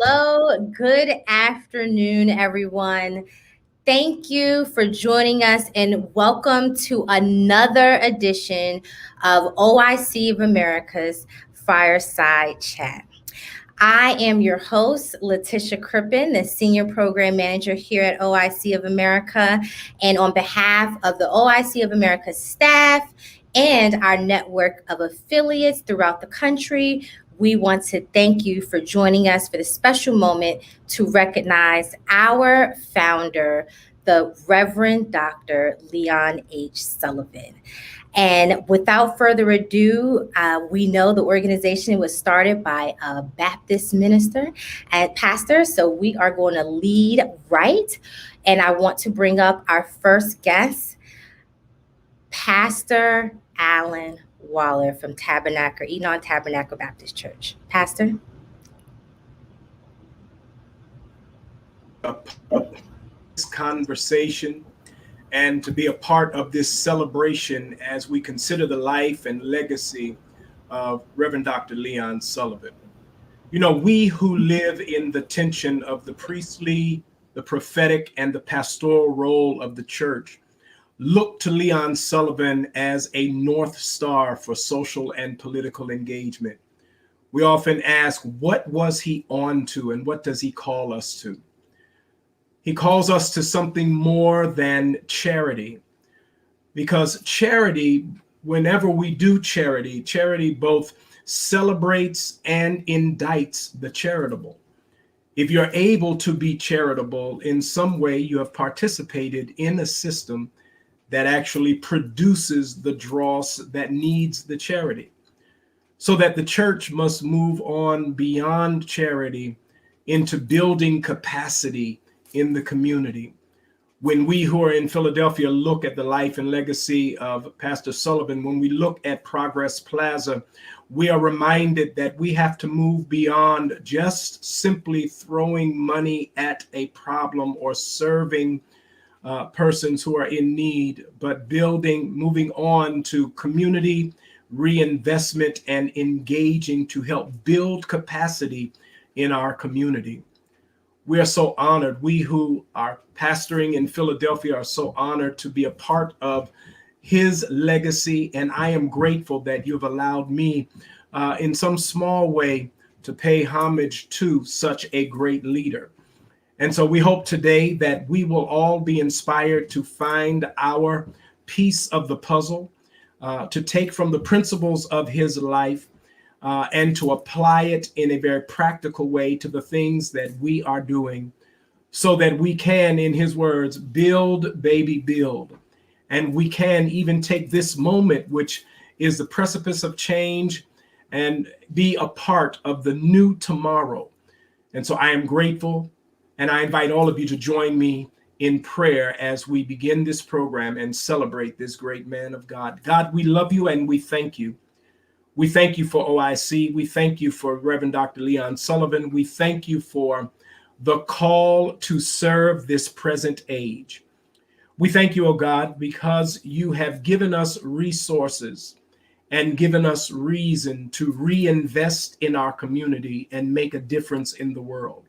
Hello, good afternoon, everyone. Thank you for joining us and welcome to another edition of OIC of America's Fireside Chat. I am your host, Letitia Crippen, the Senior Program Manager here at OIC of America. And on behalf of the OIC of America staff and our network of affiliates throughout the country, we want to thank you for joining us for this special moment to recognize our founder, the Reverend Dr. Leon H. Sullivan. And without further ado, we know the organization was started by a Baptist minister and pastor. So we are going to lead right. And I want to bring up our first guest, Pastor Alan Waller from Enon Tabernacle Baptist Church. Pastor. This conversation and to be a part of this celebration as we consider the life and legacy of Reverend Dr. Leon Sullivan. You know, we who live in the tension of the priestly, the prophetic, and the pastoral role of the church look to Leon Sullivan as a North Star for social and political engagement. We often ask, what was he on to and what does he call us to? He calls us to something more than charity, because charity, whenever we do charity, charity both celebrates and indicts the charitable. If you're able to be charitable in some way, you have participated in a system that actually produces the dross that needs the charity. So that the church must move on beyond charity into building capacity in the community. When we who are in Philadelphia look at the life and legacy of Pastor Sullivan, when we look at Progress Plaza, we are reminded that we have to move beyond just simply throwing money at a problem or serving persons who are in need, but moving on to community reinvestment and engaging to help build capacity in our community. We are so honored. We who are pastoring in Philadelphia are so honored to be a part of his legacy. And I am grateful that you've allowed me in some small way to pay homage to such a great leader. And so we hope today that we will all be inspired to find our piece of the puzzle, to take from the principles of his life and to apply it in a very practical way to the things that we are doing so that we can, in his words, build, baby, build. And we can even take this moment, which is the precipice of change, and be a part of the new tomorrow. And so I am grateful, and I invite all of you to join me in prayer as we begin this program and celebrate this great man of God. God, we love you and we thank you. We thank you for OIC. We thank you for Reverend Dr. Leon Sullivan. We thank you for the call to serve this present age. We thank you, oh God, because you have given us resources and given us reason to reinvest in our community and make a difference in the world.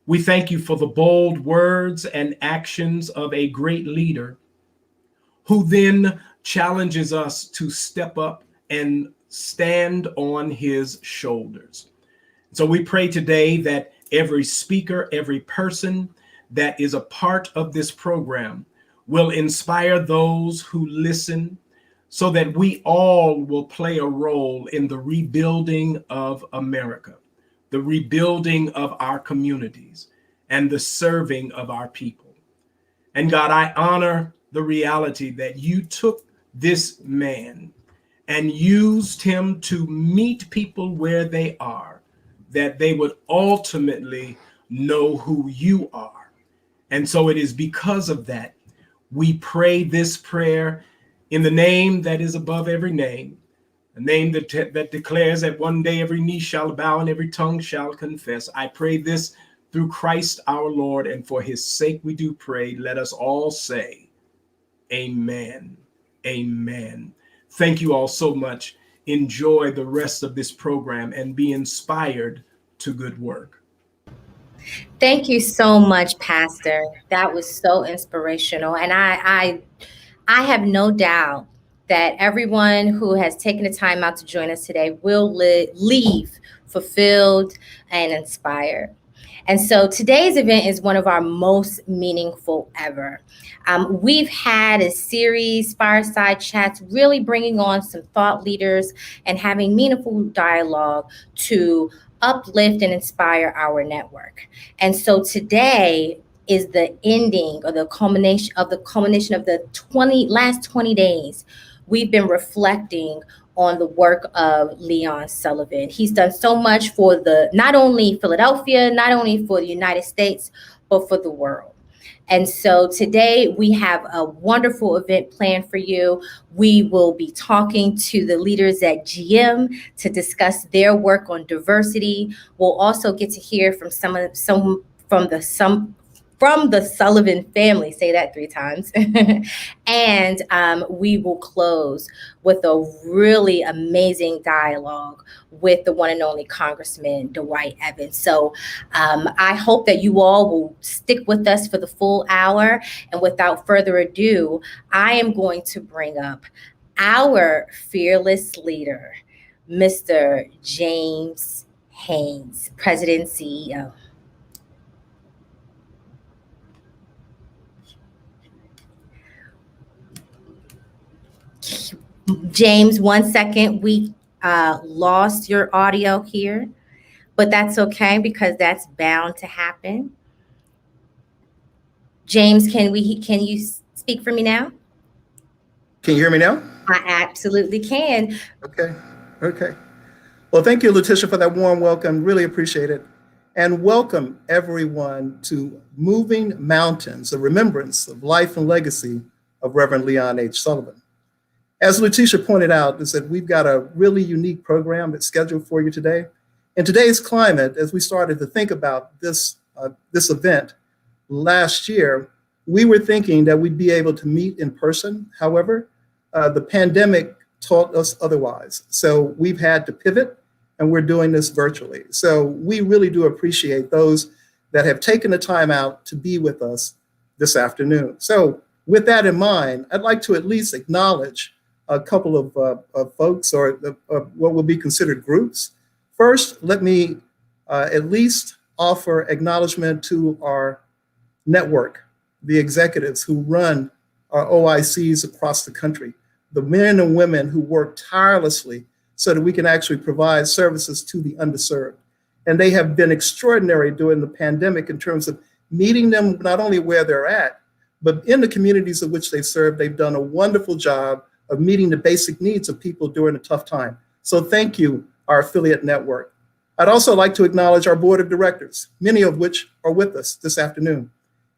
We thank you for the bold words and actions of a great leader who then challenges us to step up and stand on his shoulders. So we pray today that every speaker, every person that is a part of this program will inspire those who listen so that we all will play a role in the rebuilding of America, the rebuilding of our communities, and the serving of our people. And God, I honor the reality that you took this man and used him to meet people where they are, that they would ultimately know who you are. And so it is because of that, we pray this prayer in the name that is above every name, a name that declares that one day every knee shall bow and every tongue shall confess. I pray this through Christ our Lord, and for his sake we do pray. Let us all say, amen. Amen. Thank you all so much. Enjoy the rest of this program and be inspired to good work. Thank you so much, Pastor. That was so inspirational. And I have no doubt that everyone who has taken the time out to join us today will leave fulfilled and inspired. And so today's event is one of our most meaningful ever. We've had a series, Fireside Chats, really bringing on some thought leaders and having meaningful dialogue to uplift and inspire our network. And so today is the ending or the culmination of the last 20 days. We've been reflecting on the work of Leon Sullivan. He's done so much for not only Philadelphia, not only for the United States, but for the world. And so today we have a wonderful event planned for you. We will be talking to the leaders at GM to discuss their work on diversity. We'll also get to hear from from the Sullivan family, say that 3 times. And we will close with a really amazing dialogue with the one and only Congressman Dwight Evans. So I hope that you all will stick with us for the full hour. And without further ado, I am going to bring up our fearless leader, Mr. James Haynes, President and CEO. James, 1 second. We lost your audio here, but that's okay because that's bound to happen. James, can you speak for me now? Can you hear me now? I absolutely can. Okay. Well, thank you, Letitia, for that warm welcome. Really appreciate it. And welcome everyone to Moving Mountains, a remembrance of life and legacy of Reverend Leon H. Sullivan. As Letitia pointed out, is that we've got a really unique program that's scheduled for you today. In today's climate, as we started to think about this event last year, we were thinking that we'd be able to meet in person. However, the pandemic taught us otherwise. So we've had to pivot, and we're doing this virtually. So we really do appreciate those that have taken the time out to be with us this afternoon. So with that in mind, I'd like to at least acknowledge a couple of folks or what will be considered groups. First, let me at least offer acknowledgement to our network, the executives who run our OICs across the country, the men and women who work tirelessly so that we can actually provide services to the underserved. And they have been extraordinary during the pandemic in terms of meeting them not only where they're at, but in the communities of which they serve. They've done a wonderful job of meeting the basic needs of people during a tough time. So thank you, our affiliate network. I'd also like to acknowledge our board of directors, many of which are with us this afternoon.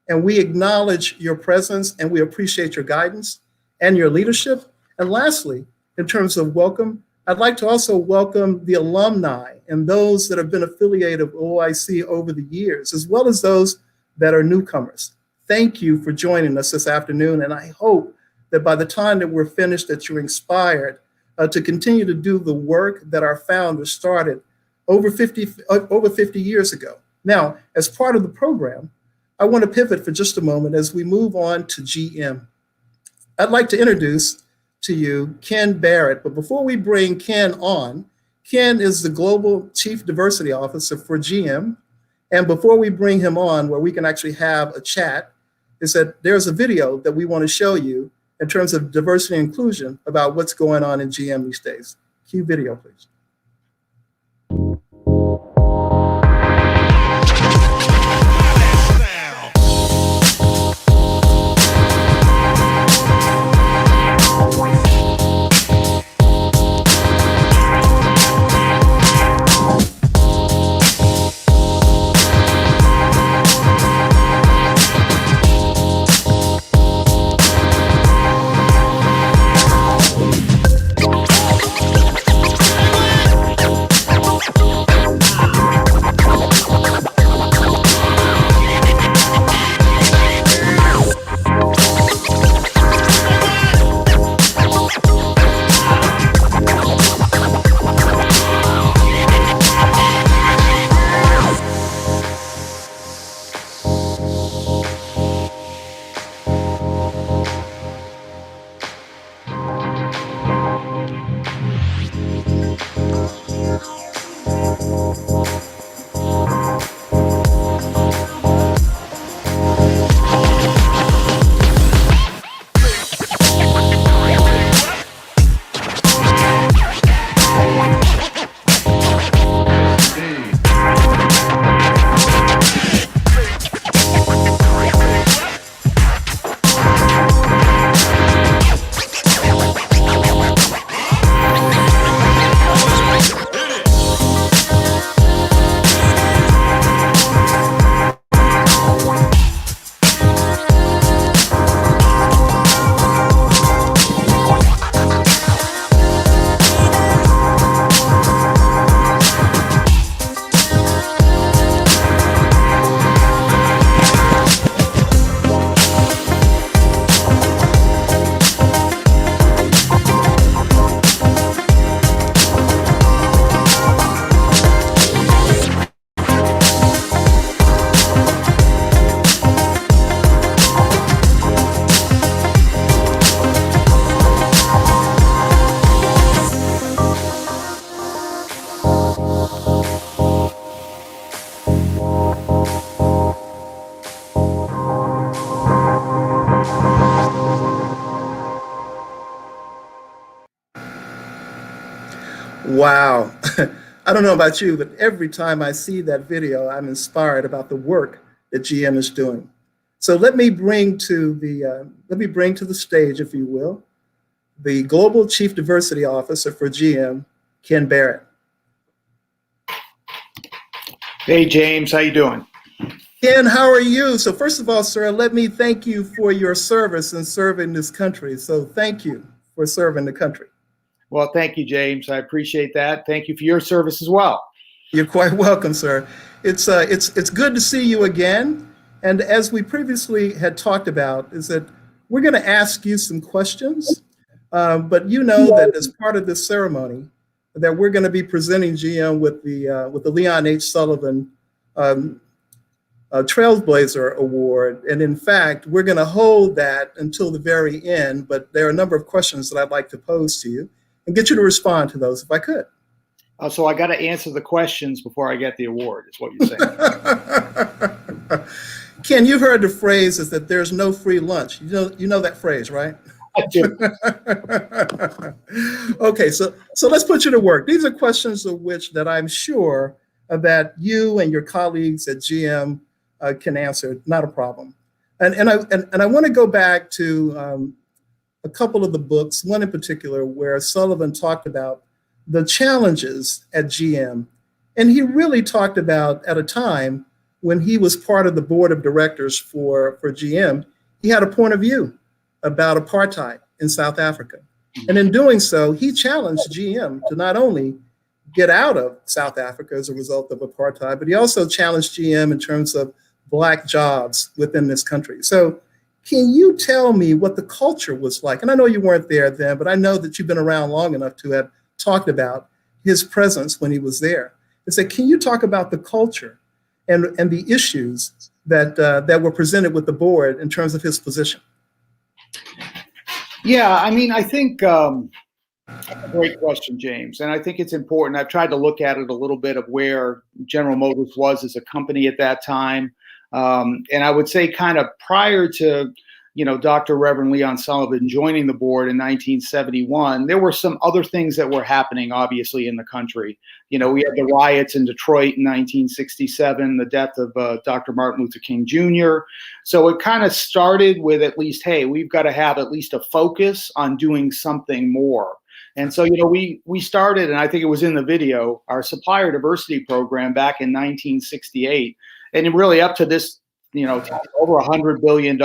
And we acknowledge your presence and we appreciate your guidance and your leadership. And lastly, in terms of welcome, I'd like to also welcome the alumni and those that have been affiliated with OIC over the years, as well as those that are newcomers. Thank you for joining us this afternoon. And I hope that by the time that we're finished, that you're inspired to continue to do the work that our founders started over 50 years ago. Now, as part of the program, I want to pivot for just a moment as we move on to GM. I'd like to introduce to you Ken Barrett, but before we bring Ken on, Ken is the Global Chief Diversity Officer for GM. And before we bring him on, where we can actually have a chat, is that there's a video that we want to show you in terms of diversity and inclusion about what's going on in GM these days. Cue video, please. Wow. I don't know about you, but every time I see that video, I'm inspired about the work that GM is doing. So let me bring to the stage, if you will, the Global Chief Diversity Officer for GM, Ken Barrett. Hey, James, how you doing? Ken, how are you? So first of all, sir, let me thank you for your service in serving this country. So thank you for serving the country. Well, thank you, James. I appreciate that. Thank you for your service as well. You're quite welcome, sir. It's good to see you again. And as we previously had talked about, is that we're going to ask you some questions, but you know that as part of this ceremony, that we're going to be presenting GM with the Leon H. Sullivan Trailblazer Award. And in fact, we're going to hold that until the very end, but there are a number of questions that I'd like to pose to you and get you to respond to those if I could. So I got to answer the questions before I get the award, is what you're saying. Ken, you've heard the phrase is that there's no free lunch. You know that phrase, right? I do. Okay, so let's put you to work. These are questions of which that I'm sure that you and your colleagues at GM can answer. Not a problem. And I want to go back to a couple of the books, one in particular where Sullivan talked about the challenges at GM. And he really talked about at a time when he was part of the board of directors for GM, he had a point of view about apartheid in South Africa. And in doing so, he challenged GM to not only get out of South Africa as a result of apartheid, but he also challenged GM in terms of Black jobs within this country. So can you tell me what the culture was like? And I know you weren't there then, but I know that you've been around long enough to have talked about his presence when he was there. And so can you talk about the culture and the issues that were presented with the board in terms of his position? Yeah, I mean, I think a great question, James. And I think it's important. I've tried to look at it a little bit of where General Motors was as a company at that time. And I would say kind of prior to, Dr. Reverend Leon Sullivan joining the board in 1971, there were some other things that were happening, obviously, in the country. We had the riots in Detroit in 1967, the death of Dr. Martin Luther King Jr. So it kind of started with at least, hey, we've got to have at least a focus on doing something more. And so, we started, and I think it was in the video, our supplier diversity program back in 1968. And really up to this, over $100 billion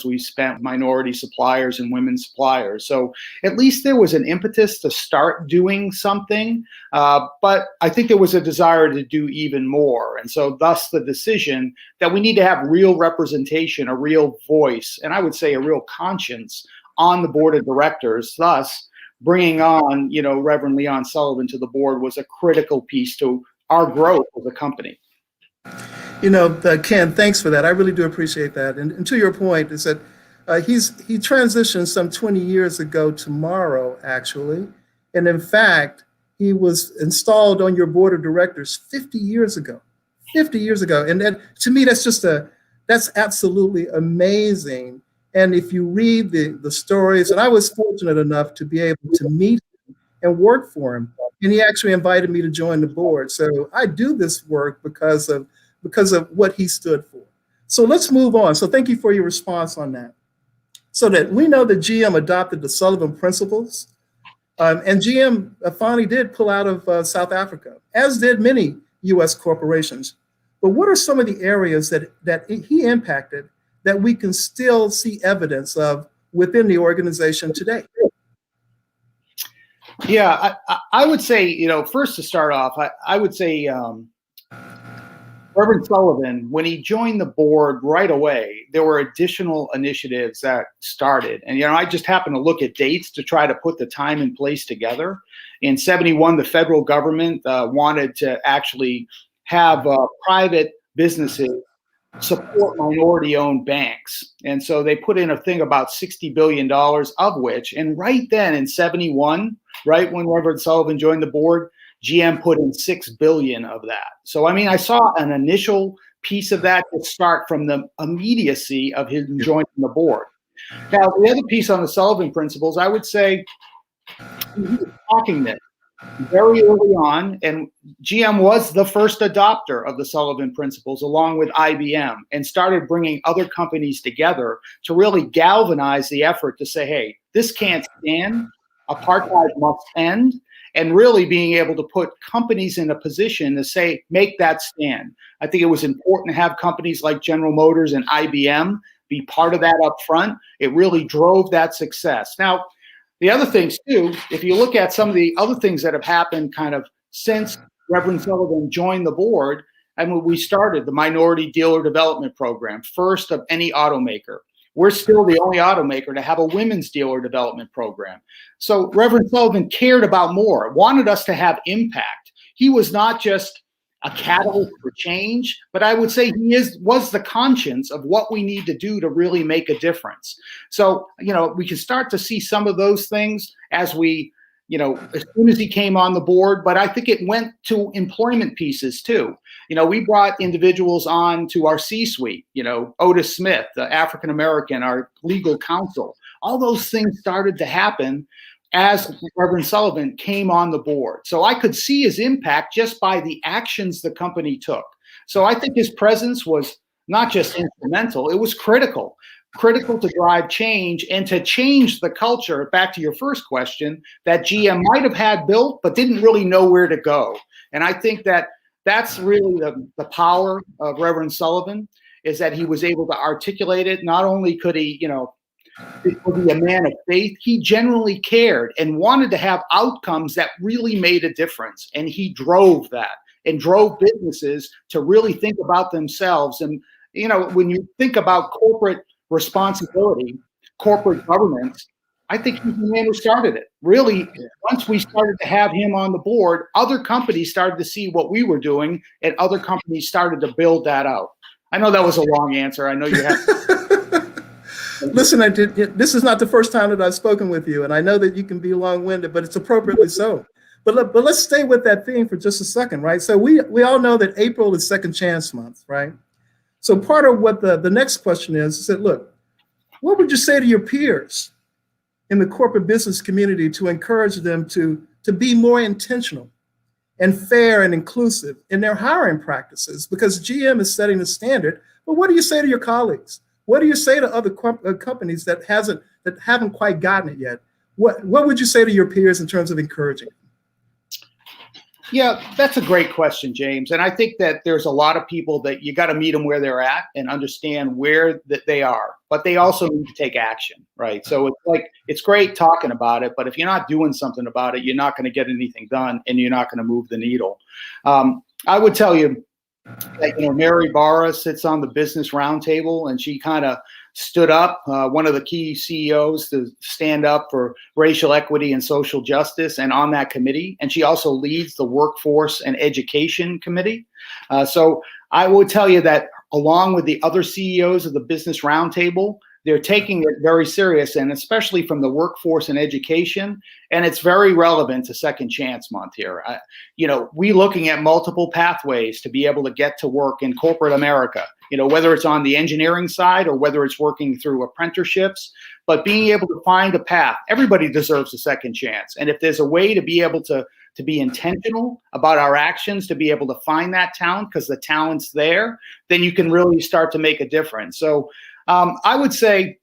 we spent minority suppliers and women suppliers. So at least there was an impetus to start doing something. But I think there was a desire to do even more. And so thus the decision that we need to have real representation, a real voice, and I would say a real conscience on the board of directors. Thus, bringing on, Reverend Leon Sullivan to the board was a critical piece to our growth as a company. Ken, thanks for that. I really do appreciate that. And to your point is that he transitioned some 20 years ago tomorrow, actually. And in fact, he was installed on your board of directors 50 years ago. 50 years ago. And that, to me, that's absolutely amazing. And if you read the stories, and I was fortunate enough to be able to meet him and work for him. And he actually invited me to join the board. So I do this work because of what he stood for. So let's move on. So thank you for your response on that. So that we know that GM adopted the Sullivan principles, and GM finally did pull out of South Africa, as did many U.S. corporations. But what are some of the areas that he impacted that we can still see evidence of within the organization today? Yeah, I would say, first to start off, I would say Reverend Sullivan, when he joined the board right away, there were additional initiatives that started. And, I just happened to look at dates to try to put the time and place together. In 71, the federal government wanted to actually have private businesses support minority-owned banks. And so they put in a thing about $60 billion of which, and right then in 71, right when Reverend Sullivan joined the board, GM put in $6 billion of that. So, I saw an initial piece of that to start from the immediacy of him joining the board. Now, the other piece on the Sullivan principles, I would say he was talking this. very early on, and GM was the first adopter of the Sullivan principles along with IBM, and started bringing other companies together to really galvanize the effort to say, hey, this can't stand, apartheid must end, and really being able to put companies in a position to say, make that stand. I think it was important to have companies like General Motors and IBM be part of that up front. It really drove that success. Now, the other things too, if you look at some of the other things that have happened kind of since Reverend Sullivan joined the board, and when we started the Minority Dealer Development Program, first of any automaker. We're still the only automaker to have a women's dealer development program. So Reverend Sullivan cared about more, wanted us to have impact. He was not just a catalyst for change, but I would say he was the conscience of what we need to do to really make a difference. So, we can start to see some of those things as we, as soon as he came on the board, but I think it went to employment pieces too. We brought individuals on to our C-suite, Otis Smith, the African-American, our legal counsel. All those things started to happen as Reverend Sullivan came on the board. So I could see his impact just by the actions the company took. So I think his presence was not just instrumental, it was critical to drive change and to change the culture, back to your first question, that GM might have had built, but didn't really know where to go. And I think that that's really the power of Reverend Sullivan, is that he was able to articulate it. Not only could he, was he a man of faith, he genuinely cared and wanted to have outcomes that really made a difference. And he drove that and drove businesses to really think about themselves. And, when you think about corporate responsibility, corporate governance, I think he's the man who started it. Really, once we started to have him on the board, other companies started to see what we were doing, and other companies started to build that out. I know that was a long answer. I know you have. Listen, this is not the first time that I've spoken with you, and I know that you can be long-winded, but it's appropriately so. But let's stay with that theme for just a second, right? So we all know that April is Second Chance Month, right? So part of what the next question is that, look, what would you say to your peers in the corporate business community to encourage them to be more intentional and fair and inclusive in their hiring practices? Because GM is setting the standard, but what do you say to your colleagues? What do you say to other companies that haven't quite gotten it yet? What would you say to your peers in terms of encouraging? Yeah, that's a great question, James. And I think that there's a lot of people that you got to meet them where they're at and understand where that they are, but they also need to take action, right? So it's great talking about it, but if you're not doing something about it, you're not going to get anything done, and you're not going to move the needle. I would tell you that, Mary Barra sits on the Business Roundtable, and she kind of stood up, one of the key CEOs, to stand up for racial equity and social justice, and on that committee. And she also leads the Workforce and Education Committee. So I will tell you that along with the other CEOs of the Business Roundtable, they're taking it very serious, and especially from the Workforce and Education. And it's very relevant to Second Chance Month here. We looking at multiple pathways to be able to get to work in corporate America, whether it's on the engineering side or whether it's working through apprenticeships, but being able to find a path. Everybody deserves a second chance. And if there's a way to be able to be intentional about our actions, to be able to find that talent, because the talent's there, then you can really start to make a difference. So I would say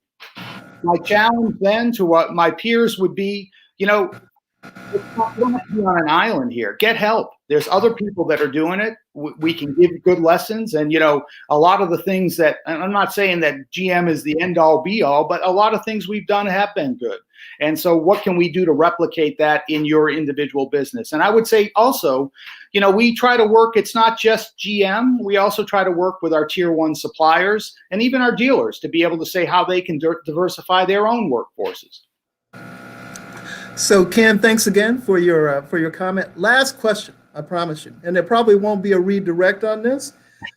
my challenge then to what my peers would be, you don't have to be on an island here. Get help. There's other people that are doing it. We can give good lessons. And, a lot of the things that, and I'm not saying that GM is the end all be all, but a lot of things we've done have been good. And so what can we do to replicate that in your individual business? And I would say also, we try to work, it's not just GM. We also try to work with our tier one suppliers and even our dealers to be able to say how they can diversify their own workforces. So Ken, thanks again for your comment. Last question, I promise you, and there probably won't be a redirect on this,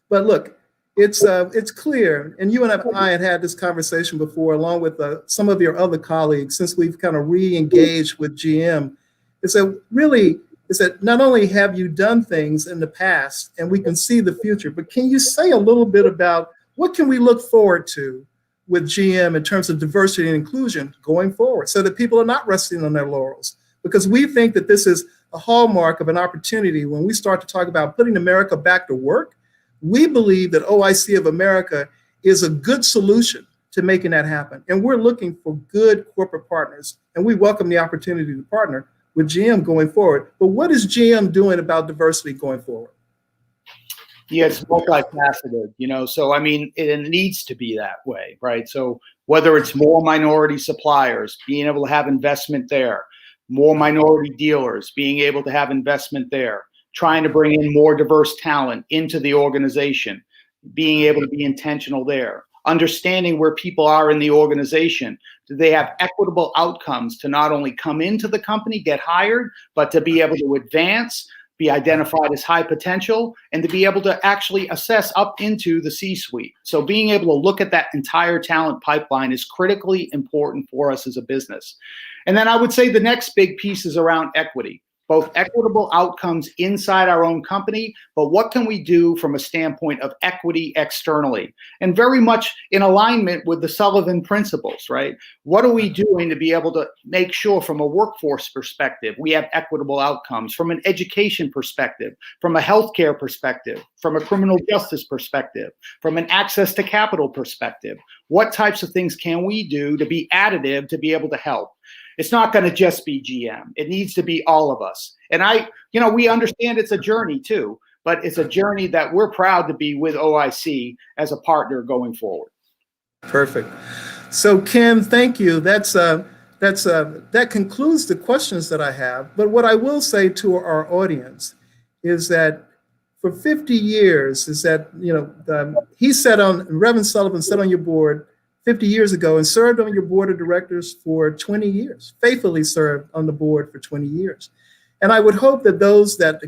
but look, it's clear, and you and I had this conversation before, along with some of your other colleagues, since we've kind of re-engaged with GM, is that not only have you done things in the past, and we can see the future, but can you say a little bit about what can we look forward to with GM in terms of diversity and inclusion going forward, so that people are not resting on their laurels? Because we think that this is a hallmark of an opportunity when we start to talk about putting America back to work. We believe that OIC of America is a good solution to making that happen. And we're looking for good corporate partners. And we welcome the opportunity to partner with GM going forward. But what is GM doing about diversity going forward? Yeah, it's multifaceted, so I mean, it needs to be that way, right? So whether it's more minority suppliers, being able to have investment there, more minority dealers, being able to have investment there, trying to bring in more diverse talent into the organization, being able to be intentional there, understanding where people are in the organization. Do they have equitable outcomes to not only come into the company, get hired, but to be able to advance, be identified as high potential, and to be able to actually assess up into the C-suite. So being able to look at that entire talent pipeline is critically important for us as a business. And then I would say the next big piece is around equity, both equitable outcomes inside our own company, but what can we do from a standpoint of equity externally? And very much in alignment with the Sullivan principles, right? What are we doing to be able to make sure from a workforce perspective, we have equitable outcomes, from an education perspective, from a healthcare perspective, from a criminal justice perspective, from an access to capital perspective? What types of things can we do to be additive to be able to help? It's not going to just be GM. It needs to be all of us. And we understand it's a journey too, but it's a journey that we're proud to be with OIC as a partner going forward. Perfect. So Ken, thank you. That concludes the questions that I have. But what I will say to our audience is that for 50 years is that, Reverend Sullivan sat on your board 50 years ago and served on your board of directors for 20 years, faithfully served on the board for 20 years. And I would hope that those that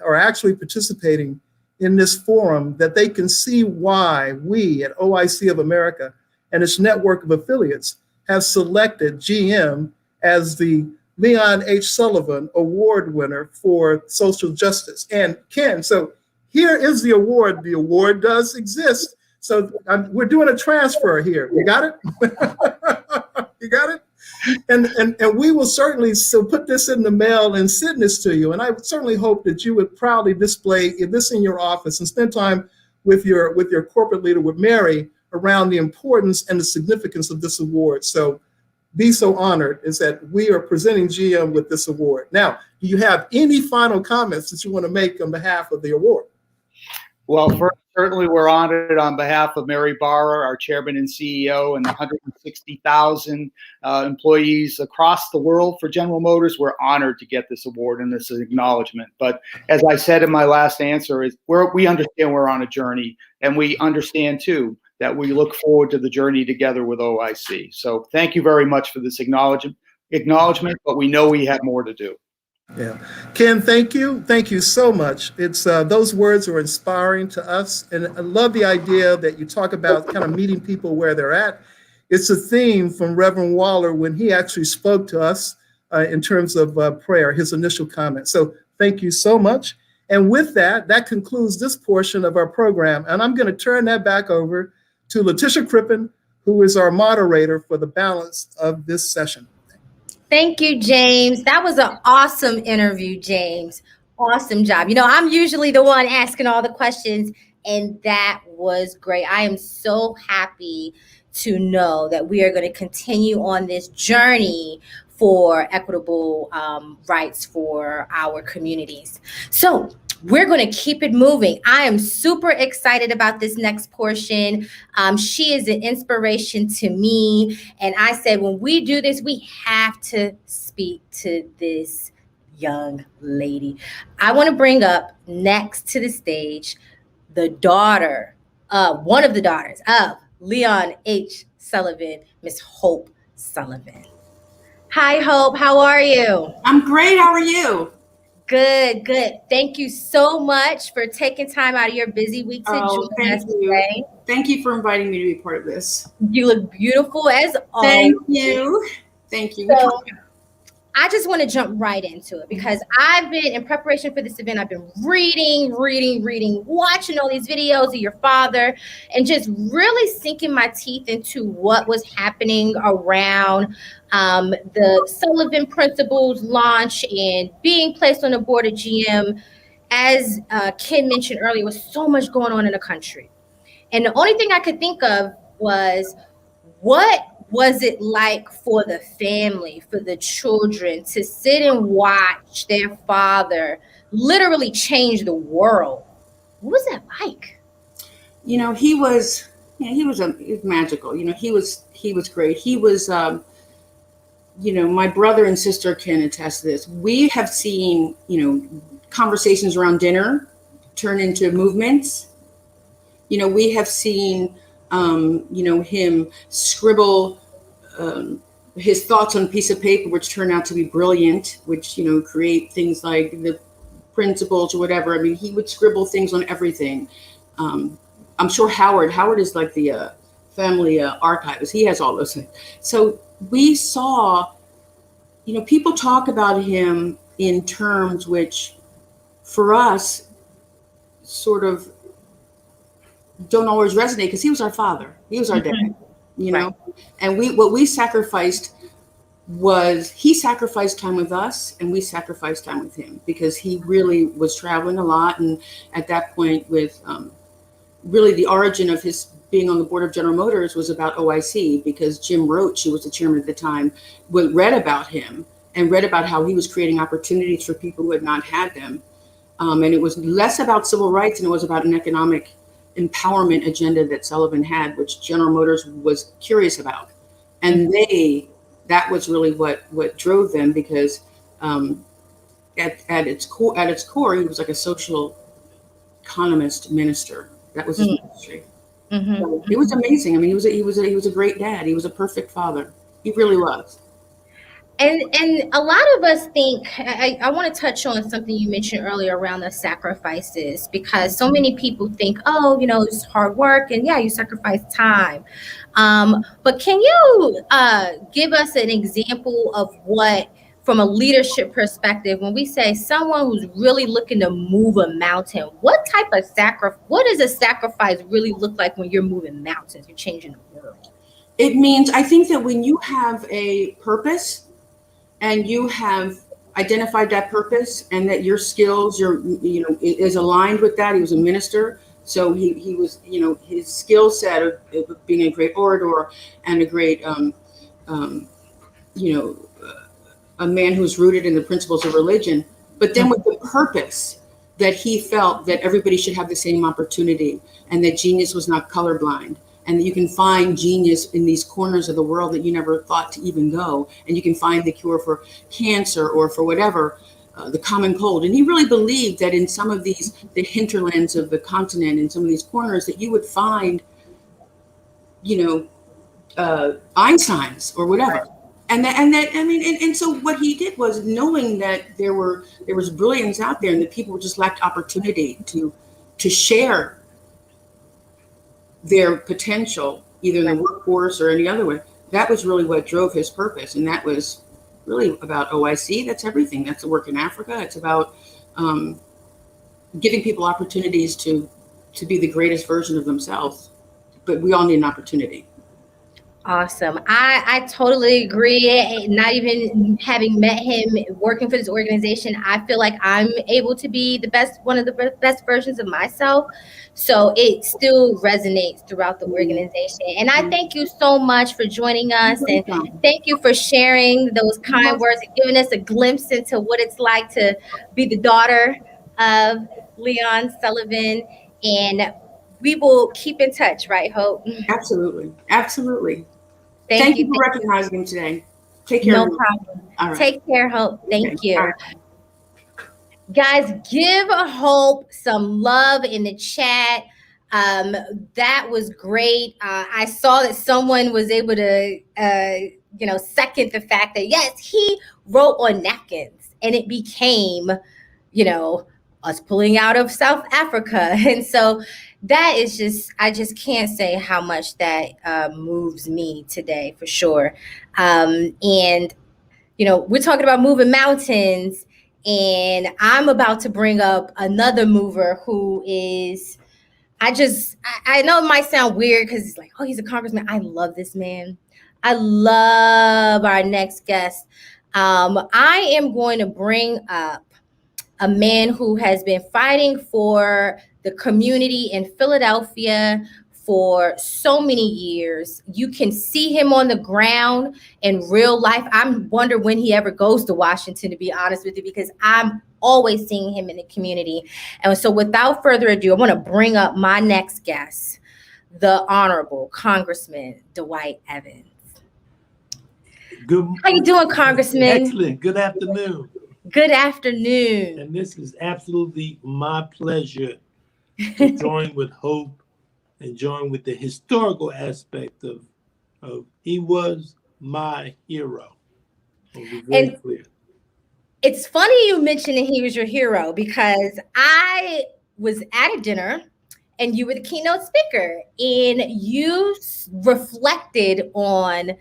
are actually participating in this forum, that they can see why we at OIC of America and its network of affiliates have selected GM as the Leon H. Sullivan Award winner for social justice. And Ken, so here is the award. The award does exist. So we're doing a transfer here. You got it? You got it? And we will certainly put this in the mail and send this to you. And I would certainly hope that you would proudly display this in your office and spend time with your corporate leader, with Mary, around the importance and the significance of this award. So be so honored is that we are presenting GM with this award. Now, do you have any final comments that you want to make on behalf of the award? Well, first, certainly we're honored on behalf of Mary Barra, our chairman and CEO, and the 160,000 employees across the world for General Motors. We're honored to get this award and this acknowledgement. But as I said in my last answer, we understand we're on a journey, and we understand too that we look forward to the journey together with OIC. So thank you very much for this acknowledgement, but we know we have more to do. Yeah. Ken, thank you. Thank you so much. It's those words are inspiring to us. And I love the idea that you talk about kind of meeting people where they're at. It's a theme from Reverend Waller when he actually spoke to us in terms of prayer, his initial comment. So thank you so much. And with that, that concludes this portion of our program. And I'm going to turn that back over to Letitia Crippen, who is our moderator for the balance of this session. Thank you, James. That was an awesome interview, James. Awesome job. I'm usually the one asking all the questions, and that was great. I am so happy to know that we are going to continue on this journey for equitable rights for our communities. So we're going to keep it moving. I am super excited about this next portion. She is an inspiration to me. And I said, when we do this, we have to speak to this young lady. I want to bring up next to the stage one of the daughters of Leon H. Sullivan, Miss Hope Sullivan. Hi, Hope. How are you? I'm great. How are you? Good. Thank you so much for taking time out of your busy week to join us today. Thank you for inviting me to be part of this. You look beautiful as always. Thank you. So, I just want to jump right into it because I've been in preparation for this event. I've been reading, watching all these videos of your father, and just really sinking my teeth into what was happening around the Sullivan Principles launch and being placed on the board of GM. As Ken mentioned earlier, was so much going on in the country. And the only thing I could think of was, what was it like for the family, for the children to sit and watch their father literally change the world? What was that like? You know, he was magical. You know, he was great. He was, you know, my brother and sister can attest to this. We have seen, you know, conversations around dinner turn into movements. You know, we have seen, you know, him scribble his thoughts on a piece of paper, which turned out to be brilliant, which, you know, create things like the principles or whatever. I mean, he would scribble things on everything. I'm sure Howard is like the family archivist. He has all those things. So we saw, you know, people talk about him in terms which for us sort of don't always resonate, because he was our father. He was our dad, you know, and what we sacrificed was he sacrificed time with us and we sacrificed time with him, because he really was traveling a lot. And at that point, with really the origin of his being on the board of General Motors was about OIC, because Jim Roach, who was the chairman at the time, read about him and read about how he was creating opportunities for people who had not had them. And it was less about civil rights and it was about an economic empowerment agenda that Sullivan had, which General Motors was curious about. And that was really what drove them, because at its core, he was like a social economist minister. That was his ministry. So it was amazing. I mean, he was a great dad. He was a perfect father. He really was. And a lot of us think, I want to touch on something you mentioned earlier around the sacrifices, because so many people think, oh, you know, it's hard work and yeah, you sacrifice time. But can you give us an example of what, from a leadership perspective, when we say someone who's really looking to move a mountain, what type of what does a sacrifice really look like when you're moving mountains, you're changing the world? It means, I think that when you have a purpose, and you have identified that purpose, and that your skills, is aligned with that. He was a minister, so he was, you know, his skill set of being a great orator and a great, a man who's rooted in the principles of religion, but then with the purpose that he felt that everybody should have the same opportunity, and that genius was not colorblind. And that you can find genius in these corners of the world that you never thought to even go. And you can find the cure for cancer or for whatever, the common cold. And he really believed that in some of the hinterlands of the continent, in some of these corners, that you would find, you know, Einsteins or whatever. And so what he did was, knowing that there was brilliance out there and that people just lacked opportunity to share their potential, either in the workforce or any other way. That was really what drove his purpose. And that was really about OIC. That's everything. That's the work in Africa. It's about giving people opportunities to be the greatest version of themselves. But we all need an opportunity. Awesome. I totally agree. Not even having met him, working for this organization, I feel like I'm able to be one of the best versions of myself. So it still resonates throughout the organization. And I thank you so much for joining us. And thank you for sharing those kind words and giving us a glimpse into what it's like to be the daughter of Leon Sullivan. And we will keep in touch, right, Hope? Absolutely. Absolutely. Thank you for recognizing him today. Take care. No problem. All right. Take care, Hope. Thank you. Right. Guys, give Hope some love in the chat. That was great. I saw that someone was able to, second the fact that, yes, he wrote on napkins and it became, us pulling out of South Africa. And so that is just, I just can't say how much that moves me today, for sure. And we're talking about moving mountains, and I'm about to bring up another mover who is, I know it might sound weird because it's like, oh, he's a congressman. I love this man. I love our next guest. I am going to bring up a man who has been fighting for the community in Philadelphia for so many years. You can see him on the ground in real life. I'm wondering when he ever goes to Washington, to be honest with you, because I'm always seeing him in the community. And so without further ado, I want to bring up my next guest, the Honorable Congressman Dwight Evans. Good. How you doing, Congressman? Excellent. Good afternoon. Good afternoon. And this is absolutely my pleasure to join with Hope and join with the historical aspect of he was my hero. I'll be very clear. It's funny you mentioned that he was your hero, because I was at a dinner and you were the keynote speaker, and you reflected on,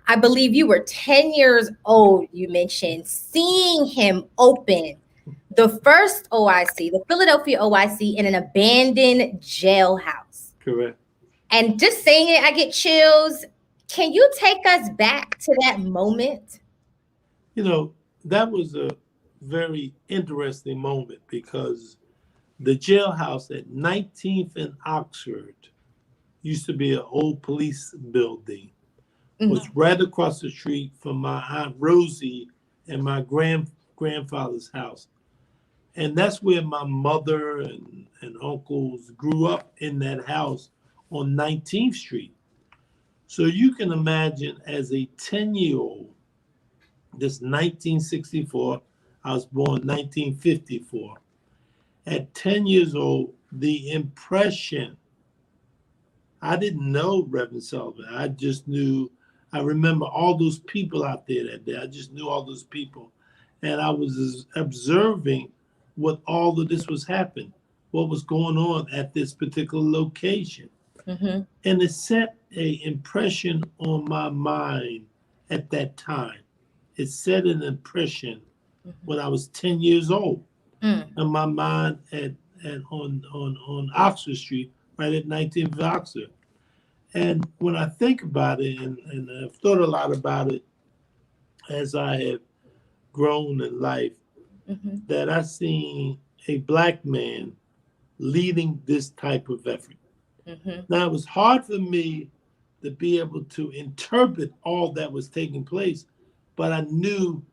I believe you were 10 years old, you mentioned, seeing him open the first OIC, the Philadelphia OIC, in an abandoned jailhouse. Correct. And just saying it, I get chills. Can you take us back to that moment? That was a very interesting moment, because the jailhouse at 19th and Oxford used to be an old police building. Was right across the street from my Aunt Rosie and my grandfather's house. And that's where my mother and uncles grew up, in that house on 19th Street. So you can imagine, as a 10-year-old, this 1964, I was born 1954. At 10 years old, the impression, I didn't know Reverend Sullivan. I just knew, I remember all those people out there that day. I just knew all those people. And I was observing what all of this was happening, what was going on at this particular location. And it set an impression on my mind at that time. It set an impression when I was 10 years old in my mind on Oxford Street, right at 19th Oxford. And when I think about it, and I've thought a lot about it as I have grown in life, that I've seen a Black man leading this type of effort. Now, it was hard for me to be able to interpret all that was taking place, but I knew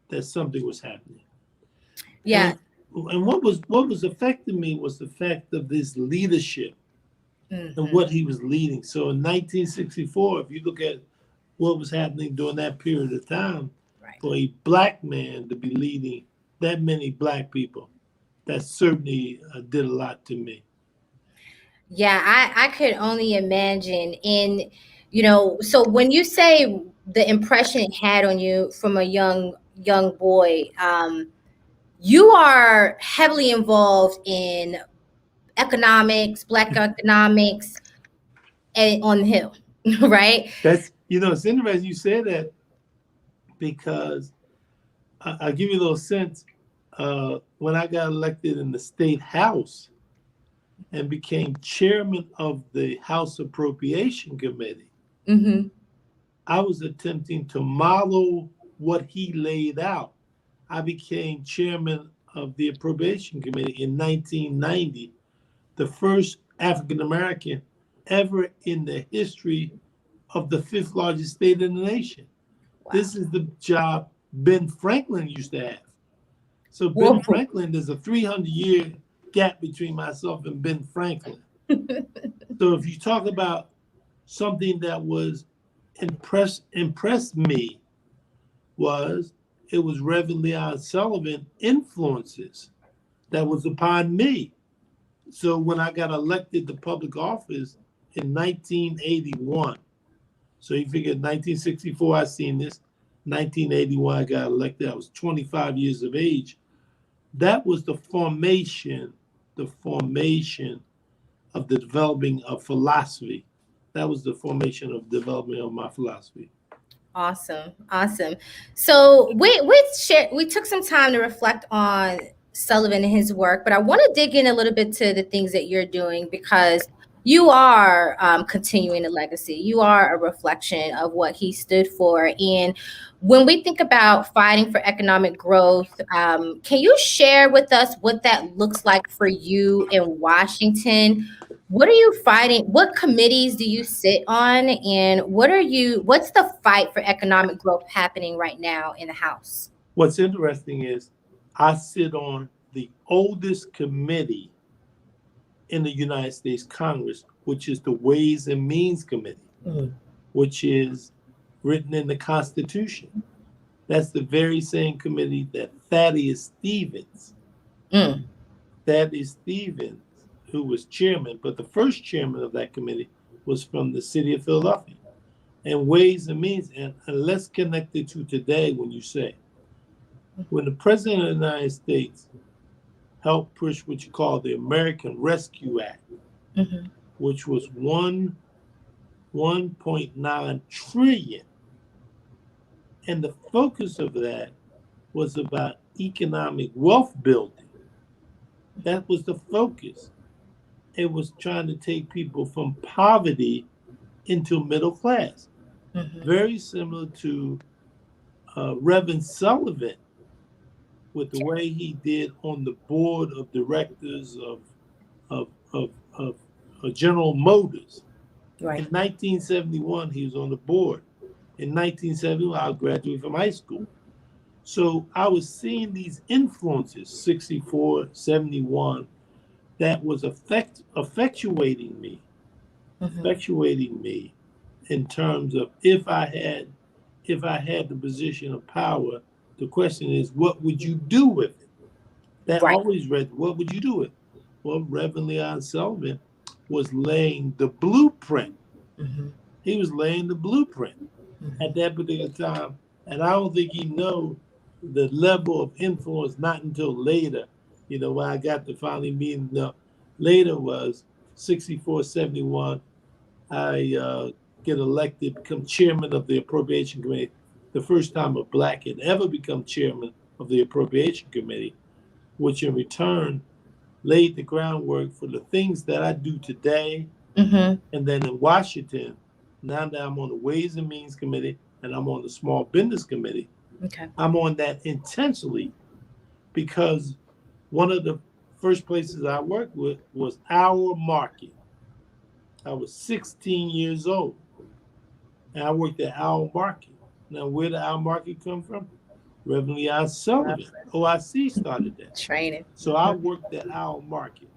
that something was happening. Yeah. And what was affecting me was the fact of this leadership and what he was leading. So in 1964, if you look at what was happening during that period of time, for a Black man to be leading that many Black people, that certainly did a lot to me. Yeah, I could only imagine. And, so when you say the impression it had on you from a young boy, you are heavily involved in economics, Black economics, and on the Hill, right? That's, it's interesting you say that, because I'll give you a little sense. When I got elected in the state house and became chairman of the House Appropriation Committee, I was attempting to model what he laid out. I became chairman of the Appropriation Committee in 1990, the first African American ever in the history of the fifth largest state in the nation. Wow. This is the job Ben Franklin used to have. So Ben Franklin, there's a 300-year gap between myself and Ben Franklin. So if you talk about something that was impressed me, it was Reverend Leon Sullivan influences that was upon me. So when I got elected to public office in 1981, so you figure 1964 I seen this, 1981 I got elected, I was 25 years of age. That was the formation of the developing of philosophy. That was the formation of development of my philosophy. Awesome. Awesome. So we took some time to reflect on Sullivan and his work, but I want to dig in a little bit to the things that you're doing because you are continuing a legacy. You are a reflection of what he stood for. And when we think about fighting for economic growth, can you share with us what that looks like for you in Washington? What are you fighting? What committees do you sit on? And what's the fight for economic growth happening right now in the House? What's interesting is I sit on the oldest committee in the United States Congress, which is the Ways and Means Committee, which is written in the Constitution. That's the very same committee that Thaddeus Stevens, who was chairman, but the first chairman of that committee was from the city of Philadelphia. And Ways and Means, and let's connect it to today when you say, when the President of the United States helped push what you call the American Rescue Act, which was 1.9 trillion. And the focus of that was about economic wealth building. That was the focus. It was trying to take people from poverty into middle class. Very similar to Reverend Sullivan with the way he did on the board of directors of General Motors. Right. In 1971, he was on the board. In 1971, I graduated from high school. So I was seeing these influences, 64, 71, that was effectuating me in terms of if I had the position of power, the question is, what would you do with it? That always read, what would you do with it? Well, Reverend Leon Sullivan was laying the blueprint. He was laying the blueprint at that particular time. And I don't think he knew the level of influence, not until later, when I got to finally meet him. Later was 64, 71. I get elected, become chairman of the Appropriation Committee, the first time a Black had ever become chairman of the Appropriation Committee, which in return laid the groundwork for the things that I do today. And then in Washington, now that I'm on the Ways and Means Committee and I'm on the Small Business Committee, I'm on that intentionally because one of the first places I worked with was Our Market. I was 16 years old and I worked at Our Market. Now, where did Our Market come from? Reverend Leon Sullivan, OIC started that. Training. So I worked at Our Market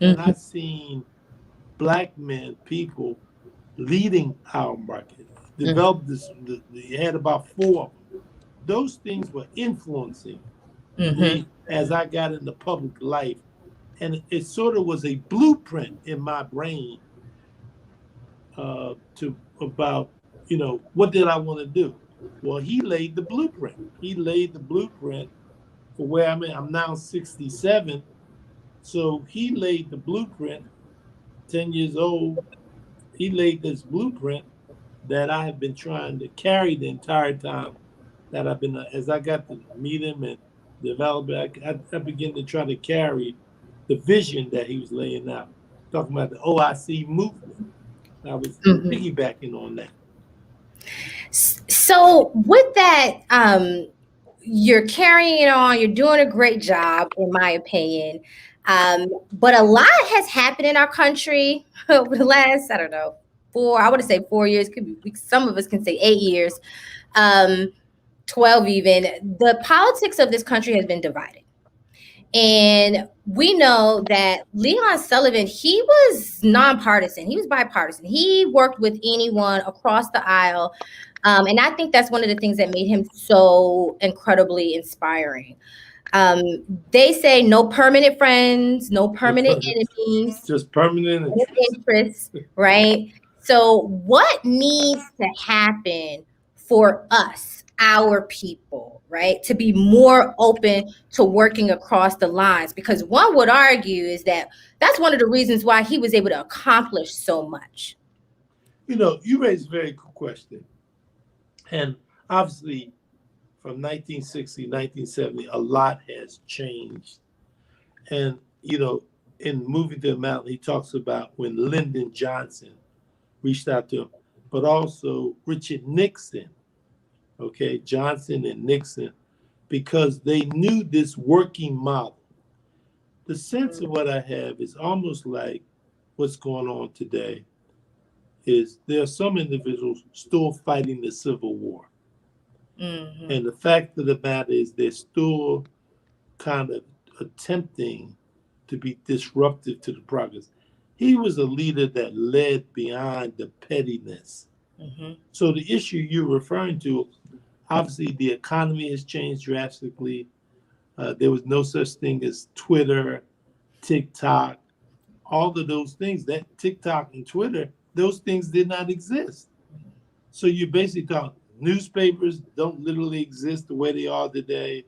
and I seen Black men, people leading Our Market, developed this, they had about 4 of them. Those things were influencing me as I got into public life. And it sort of was a blueprint in my brain about, what did I want to do? Well, he laid the blueprint. He laid the blueprint for where I'm at. I'm now 67. So he laid the blueprint, 10 years old. He laid this blueprint that I have been trying to carry the entire time that I've been, as I got to meet him and develop it, I began to try to carry the vision that he was laying out, talking about the OIC movement. I was piggybacking on that. So with that, you're carrying it on, you're doing a great job, in my opinion. But a lot has happened in our country over the last, 4 years, could be, some of us can say 8 years, 12 even. The politics of this country has been divided. And we know that Leon Sullivan, he was nonpartisan. He was bipartisan. He worked with anyone across the aisle. And I think that's one of the things that made him so incredibly inspiring. They say no permanent friends, no permanent enemies. Just permanent interests, right? So what needs to happen for us, our people, right, to be more open to working across the lines? Because one would argue is that that's one of the reasons why he was able to accomplish so much. You raised a very good question. And obviously, from 1960, 1970, a lot has changed. And, in Moving to the Mountain, he talks about when Lyndon Johnson reached out to him, but also Richard Nixon, okay, Johnson and Nixon, because they knew this working model. The sense of what I have is almost like what's going on today is there are some individuals still fighting the Civil War. Mm-hmm. And the fact of the matter is they're still kind of attempting to be disruptive to the progress. He was a leader that led beyond the pettiness. Mm-hmm. So the issue you're referring to, obviously the economy has changed drastically. There was no such thing as Twitter, TikTok, all of those things. That TikTok and Twitter, those things did not exist. So you basically talk newspapers don't literally exist the way they are today.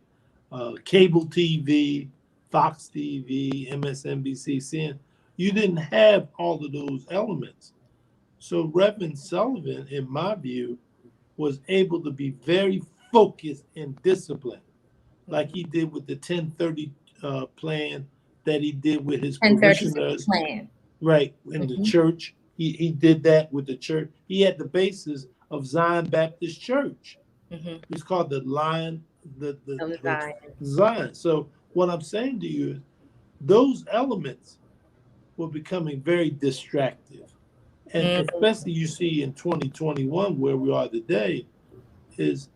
Cable TV, Fox TV, MSNBC, CNN, you didn't have all of those elements. So Reverend Sullivan, in my view, was able to be very focused and disciplined, like he did with the 1030 plan that he did with his 1036 parishioners. plan. Right, in the church. He did that with the church. He had the basis of Zion Baptist Church. It's called the Lion, the Zion. So what I'm saying to you is those elements were becoming very distractive. And especially you see in 2021 where we are today, is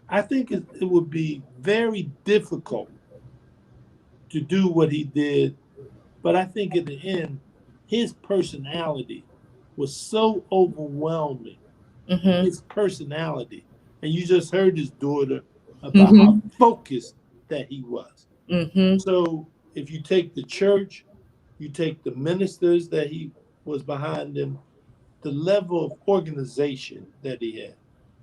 I think it would be very difficult to do what he did. But I think in the end, his personality was so overwhelming. His personality. And you just heard his daughter about how focused that he was. So if you take the church, you take the ministers that he was behind him, the level of organization that he had.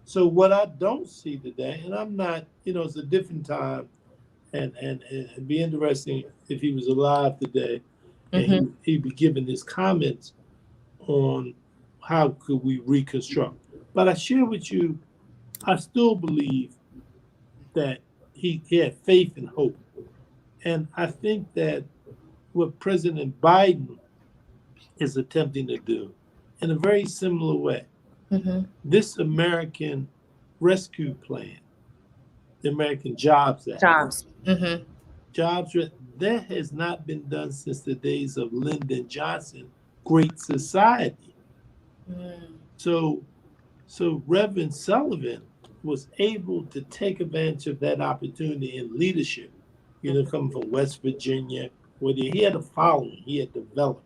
So what I don't see today, and I'm not, it's a different time, and it'd be interesting if he was alive today, and he'd be giving his comments on how could we reconstruct. But I share with you, I still believe that he had faith and hope. And I think that what President Biden is attempting to do in a very similar way, this American Rescue Plan, the American Jobs Act, that has not been done since the days of Lyndon Johnson, Great Society. So Reverend Sullivan was able to take advantage of that opportunity in leadership, coming from West Virginia, where he had a following, he had developed.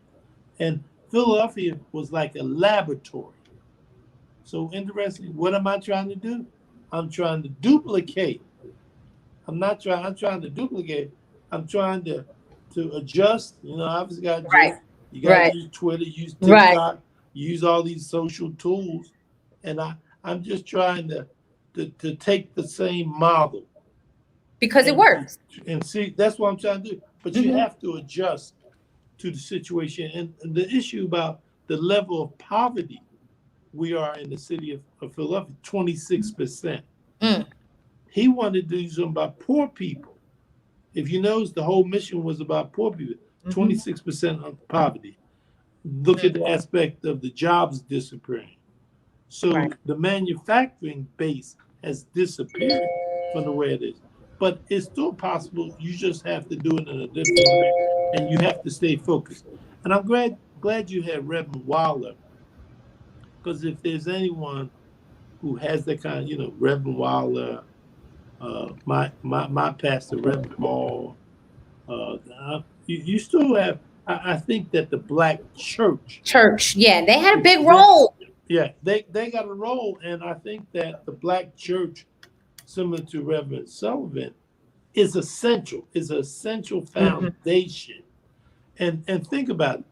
And Philadelphia was like a laboratory. So interesting, what am I trying to do? I'm trying to duplicate. I'm trying to duplicate. I'm trying to adjust. Obviously got to adjust. You got to use Twitter, use TikTok, use all these social tools. And I'm just trying to take the same model. Because it works. And see, that's what I'm trying to do. But you have to adjust to the situation. And the issue about the level of poverty we are in the city of Philadelphia, 26%. He wanted to do something about poor people. If you notice, the whole mission was about poor people, 26% of poverty. Look at the aspect of the jobs disappearing. So the manufacturing base has disappeared from the way it is. But it's still possible. You just have to do it in a different way, and you have to stay focused. And I'm glad you had Reverend Wilder, because if there's anyone who has that kind of, Reverend Wilder, my pastor, Reverend Paul, you still have. I think that the Black church, they had a big role. Yeah, they got a role, and I think that the Black church, similar to Reverend Sullivan, is essential. Is an essential foundation. And think about it.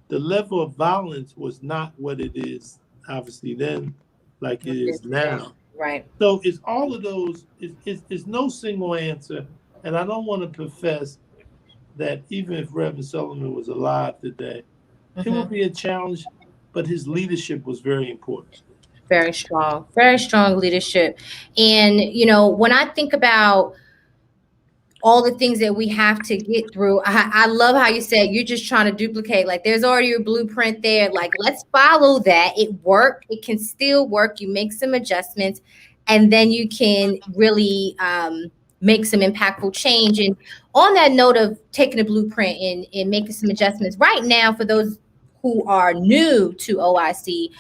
The level of violence was not what it is, obviously, then, like it is now. Right. So it's all of those. It's no single answer, and I don't want to profess that even if Reverend Sullivan was alive today, it would be a challenge, but his leadership was very important. Very strong leadership. And, you know, when I think about all the things that we have to get through, I love how you said you're just trying to duplicate. Like, there's already a blueprint there. Like, let's follow that. It worked. It can still work. You make some adjustments, and then you can really make some impactful change. And on that note of taking a blueprint and making some adjustments, right now, for those who are new to OIC,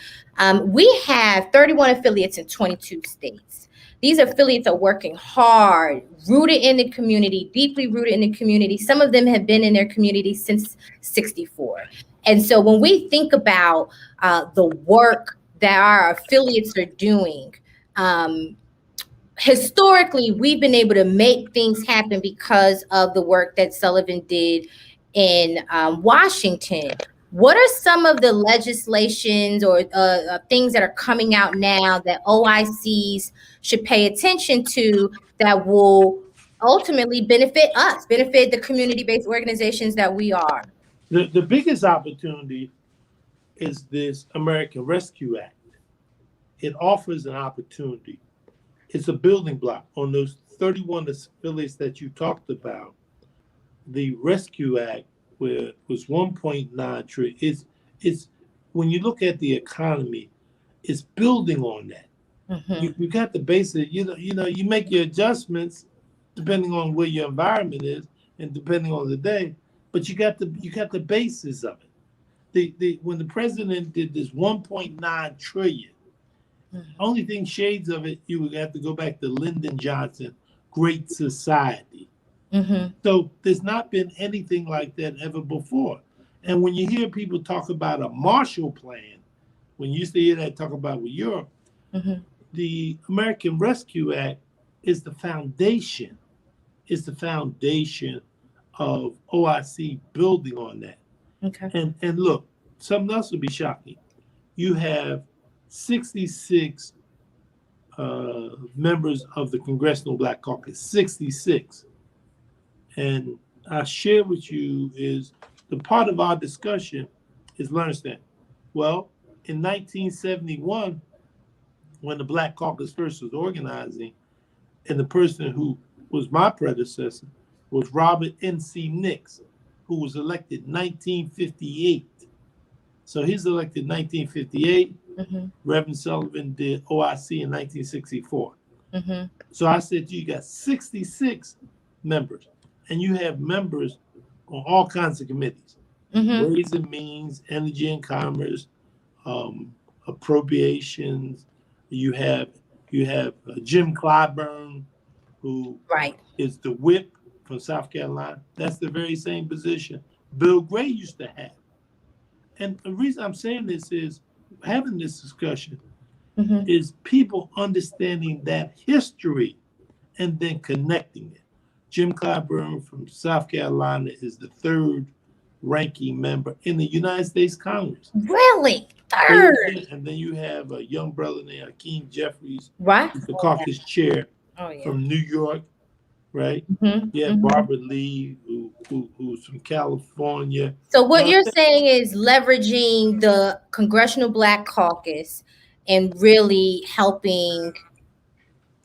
we have 31 affiliates in 22 states. These affiliates are working hard, rooted in the community, deeply rooted in the community. Some of them have been in their community since '64. And so when we think about the work that our affiliates are doing, historically, we've been able to make things happen because of the work that Sullivan did in Washington. What are some of the legislations or things that are coming out now that OICs should pay attention to that will ultimately benefit us, benefit the community-based organizations that we are? The biggest opportunity is this American Rescue Act. It offers an opportunity. It's a building block on those 31 affiliates that you talked about. The Rescue Act was 1.9 trillion. It's when you look at the economy, it's building on that. Mm-hmm. You got the basic. You make your adjustments depending on where your environment is and depending on the day. But you got the basis of it. When the president did this 1.9 trillion, only thing shades of it, you would have to go back to Lyndon Johnson, Great Society. Mm-hmm. So there's not been anything like that ever before. And when you hear people talk about a Marshall Plan, when you used to hear that talk about with Europe, the American Rescue Act is the foundation. It's the foundation of OIC building on that. Okay. And look, something else would be shocking. You have 66 members of the Congressional Black Caucus, 66. And I share with you is the part of our discussion is learn that. Well, in 1971, when the Black Caucus first was organizing, and the person who was my predecessor was Robert N.C. Nix, who was elected 1958. So he's elected 1958. Reverend Sullivan did OIC in 1964. So I said, you got 66 members, and you have members on all kinds of committees: Ways and Means, Energy and Commerce, Appropriations. You have Jim Clyburn, who is the whip from South Carolina. That's the very same position Bill Gray used to have. And the reason I'm saying this is having this discussion is people understanding that history and then connecting it. Jim Clyburn from South Carolina is the third ranking member in the United States Congress. Third. And then you have a young brother named Hakeem Jeffries, Right. the caucus chair from New York, right? You have Barbara Lee, who's from California. So what you're saying is leveraging the Congressional Black Caucus and really helping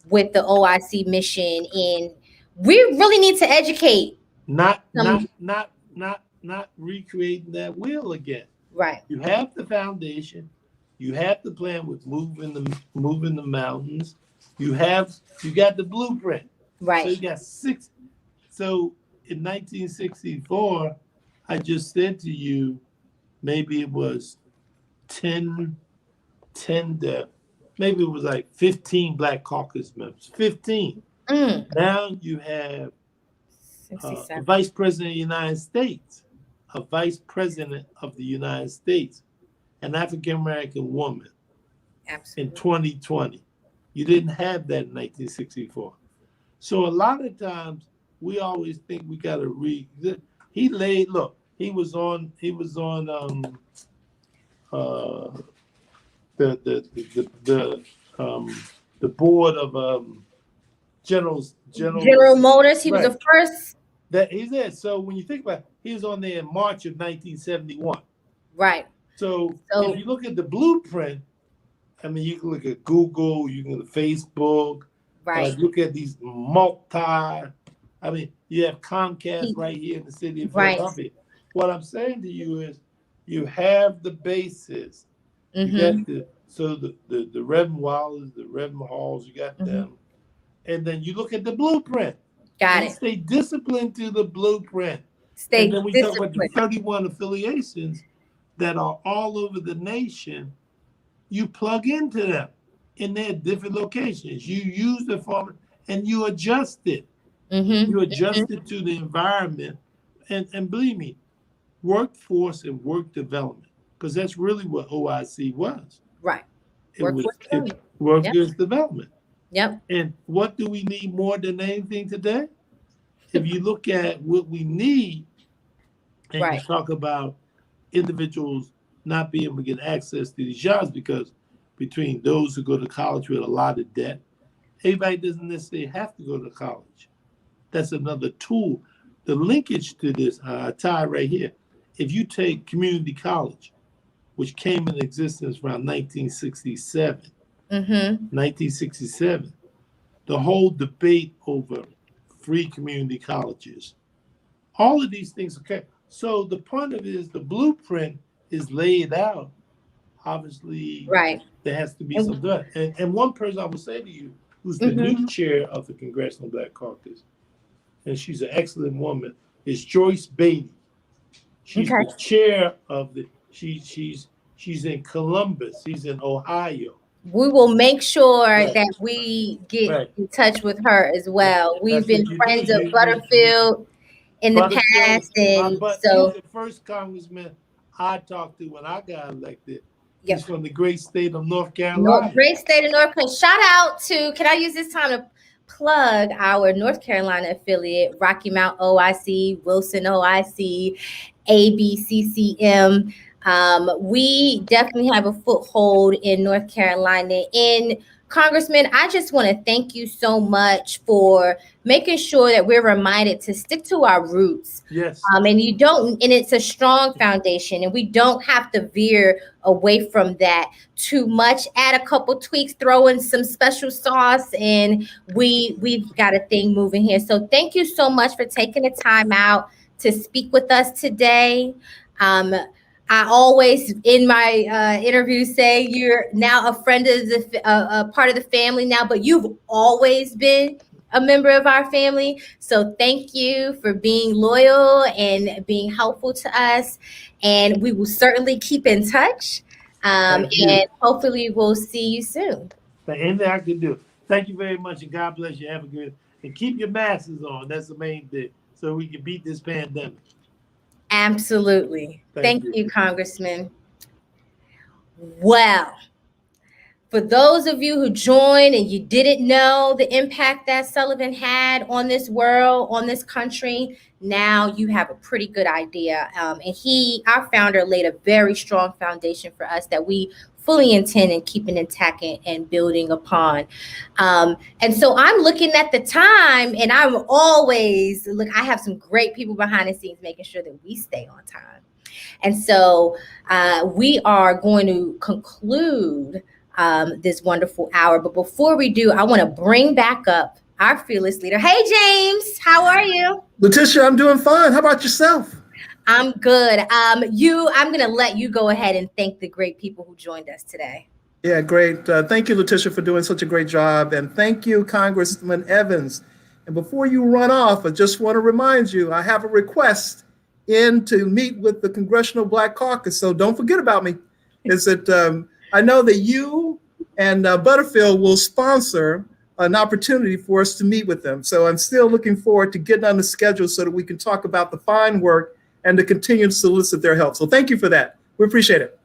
with the OIC mission. And we really need to educate. Not recreating that wheel again. Right. You have the foundation. You have the plan with moving the mountains. You got the blueprint. Right. So you got 6. So in 1964, I just said to you, maybe it was 10 to maybe it was like 15 Black Caucus members. 15. Now you have a vice president of the United States, a vice president of the United States, an African-American woman. Absolutely. In 2020. You didn't have that in 1964. So a lot of times we always think we got to read. He was on the board of General Motors. He was the first. That he's there. So when you think about it, he was on there in March of 1971. Right. So if you look at the blueprint, I mean, you can look at Google, you can look at Facebook, Right. look at these I mean, you have Comcast right here in the city of Right. Philadelphia. What I'm saying to you is you have the basis. You got the Reverend Wallers, the Reverend Halls, you got them. And then you look at the blueprint. Got and it. Stay disciplined to the blueprint. Stay and then we disciplined. talk about the 31 affiliations that are all over the nation. You plug into them in their different locations. You use the form and you adjust it. You adjust it to the environment. And believe me, workforce and work development, because that's really what OIC was. Right. Workforce development. Yep. And what do we need more than anything today? If you look at what we need, and you talk about individuals not being able to get access to these jobs, because between those who go to college with a lot of debt, everybody doesn't necessarily have to go to college. That's another tool. The linkage to this, I tie right here. If you take community college, which came into existence around 1967, 1967, the whole debate over free community colleges, all of these things, okay. So the point of it is the blueprint is laid out. Obviously, there has to be some done. And one person I will say to you, who's the new chair of the Congressional Black Caucus, and she's an excellent woman, is Joyce Beatty. She's the chair of the, she's in Columbus, she's in Ohio. We will make sure that we get in touch with her as well. We've been friends of Butterfield in the past, and so he's the first congressman I talked to when I got elected. He's from the great state of North Carolina. Great state of North Carolina. Shout out to, can I use this time to plug our North Carolina affiliate, Rocky Mount OIC, Wilson OIC, ABCCM. We definitely have a foothold in North Carolina. And Congressman, I just want to thank you so much for making sure that we're reminded to stick to our roots. Yes. And it's a strong foundation, and we don't have to veer away from that too much. Add a couple tweaks, throw in some special sauce, and we've got a thing moving here. So thank you so much for taking the time out to speak with us today. I always in my interviews say you're now a friend of the part of the family now, but you've always been a member of our family. So thank you for being loyal and being helpful to us. And we will certainly keep in touch. And hopefully we'll see you soon. Anything I can do. Thank you very much, and God bless you. Have a good, and keep your masks on. That's the main thing, so we can beat this pandemic. Absolutely. Thank you, Congressman. Well, for those of you who joined and you didn't know the impact that Sullivan had on this world, on this country, now you have a pretty good idea. And our founder, laid a very strong foundation for us that we fully intend in keeping intact and building upon. And so I'm looking at the time, and I have some great people behind the scenes making sure that we stay on time. And so we are going to conclude this wonderful hour. But before we do, I want to bring back up our fearless leader. Hey, James, how are you? Letitia, I'm doing fine. How about yourself? I'm good. I'm going to let you go ahead and thank the great people who joined us today. Yeah, great. Thank you, Letitia, for doing such a great job. And thank you, Congressman Evans. And before you run off, I just want to remind you, I have a request in to meet with the Congressional Black Caucus. So don't forget about me. Is that I know that you and Butterfield will sponsor an opportunity for us to meet with them. So I'm still looking forward to getting on the schedule so that we can talk about the fine work and to continue to solicit their help. So thank you for that. We appreciate it.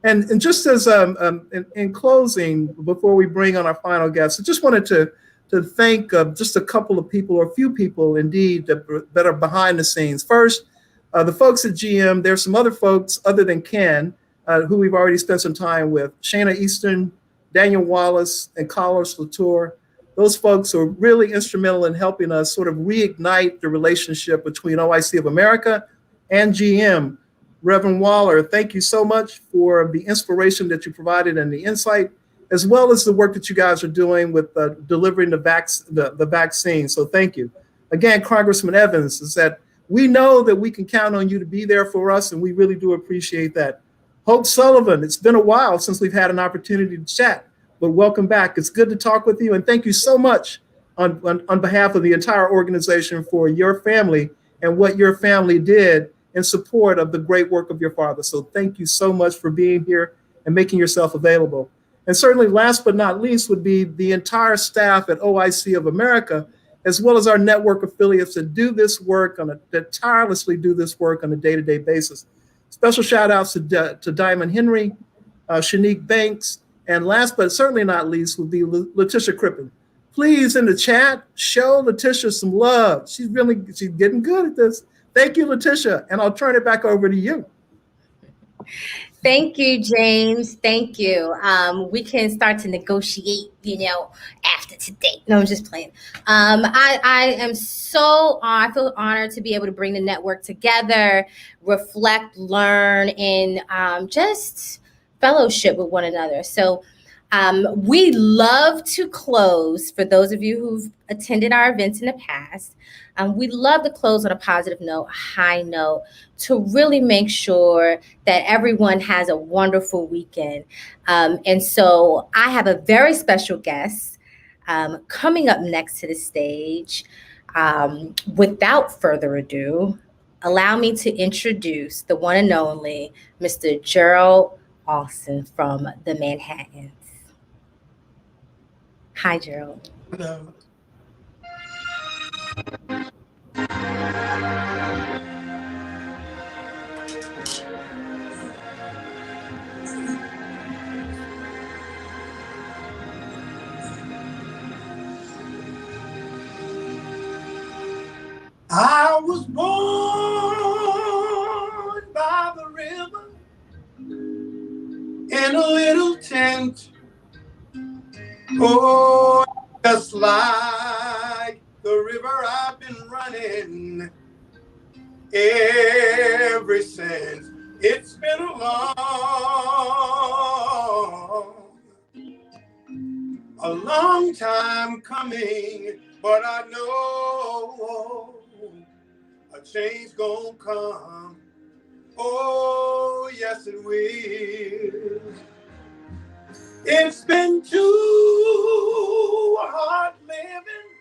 And just as in closing, before we bring on our final guests, I just wanted to thank just a couple of people, or a few people indeed, that are behind the scenes. First, the folks at GM. There's some other folks other than Ken, who we've already spent some time with. Shana Easton, Daniel Wallace, and Carlos Latour. Those folks are really instrumental in helping us sort of reignite the relationship between OIC of America and GM. Reverend Waller, thank you so much for the inspiration that you provided and the insight. as well as the work that you guys are doing with delivering the vaccine. So thank you. Again, Congressman Evans, is that we know that we can count on you to be there for us, and we really do appreciate that. Hope Sullivan, it's been a while since we've had an opportunity to chat, but welcome back. It's good to talk with you, and thank you so much on behalf of the entire organization for your family and what your family did in support of the great work of your father. So thank you so much for being here and making yourself available. And certainly last but not least would be the entire staff at OIC of America, as well as our network affiliates that do this work that tirelessly do this work on a day-to-day basis. Special shout outs to Diamond Henry, Shanique Banks, and last but certainly not least would be Letitia Crippen. Please, in the chat, show Letitia some love. She's getting good at this. Thank you, Letitia, and I'll turn it back over to you. Thank you, James. Thank you. We can start to negotiate, after today. No, I'm just playing. I feel honored to be able to bring the network together, reflect, learn, and just fellowship with one another. So we love to close, for those of you who've attended our events in the past, we love to close on a positive note, a high note, to really make sure that everyone has a wonderful weekend. And so I have a very special guest coming up next to the stage. Without further ado, allow me to introduce the one and only Mr. Gerald Austin from the Manhattans. Hi, Gerald. Hello. I was born by the river in a little tent. Oh, just like the river I've been running ever since. It's been a long time coming, but I know a change gonna come. Oh, yes it will. It's been too hard living,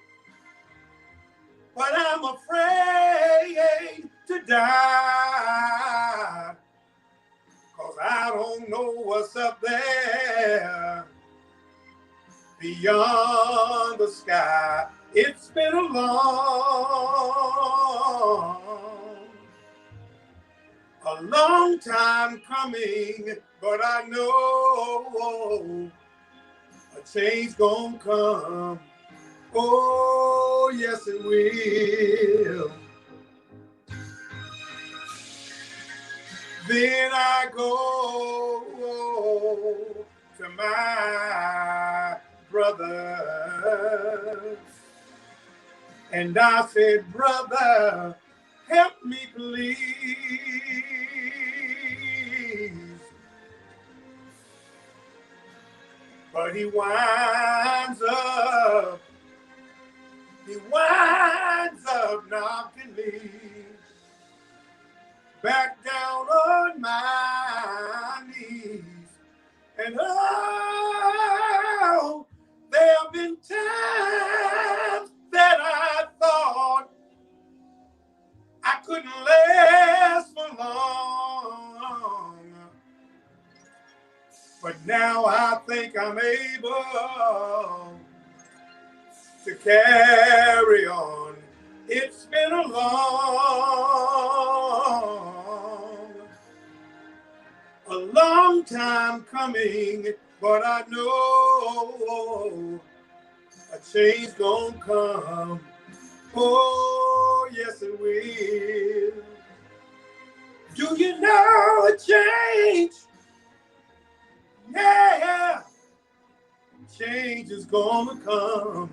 but I'm afraid to die, 'cause I don't know what's up there beyond the sky. It's been a long time coming, but I know a change gonna come. Oh, yes it will. Then I go to my brother, and I said, brother, help me please. But he winds up knocking me back down on my knees. And oh, there have been times that I thought I couldn't last for long, but now I think I'm able to carry on. It's been a long time coming, but I know a change gonna come. Oh, yes it will. Do you know a change? Yeah, change is gonna come.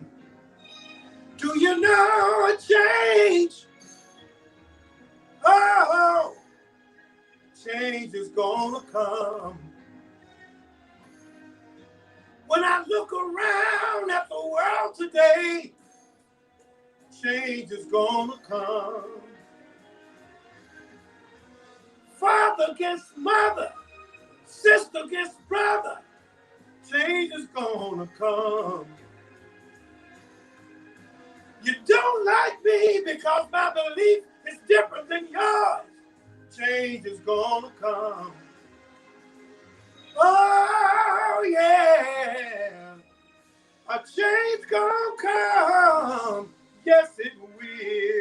Do you know a change? Oh, change is gonna come. When I look around at the world today, change is gonna come. Father against mother, sister against brother, change is gonna come. You don't like me because my belief is different than yours. Change is gonna come. Oh yeah, a change gonna come. Yes, it will.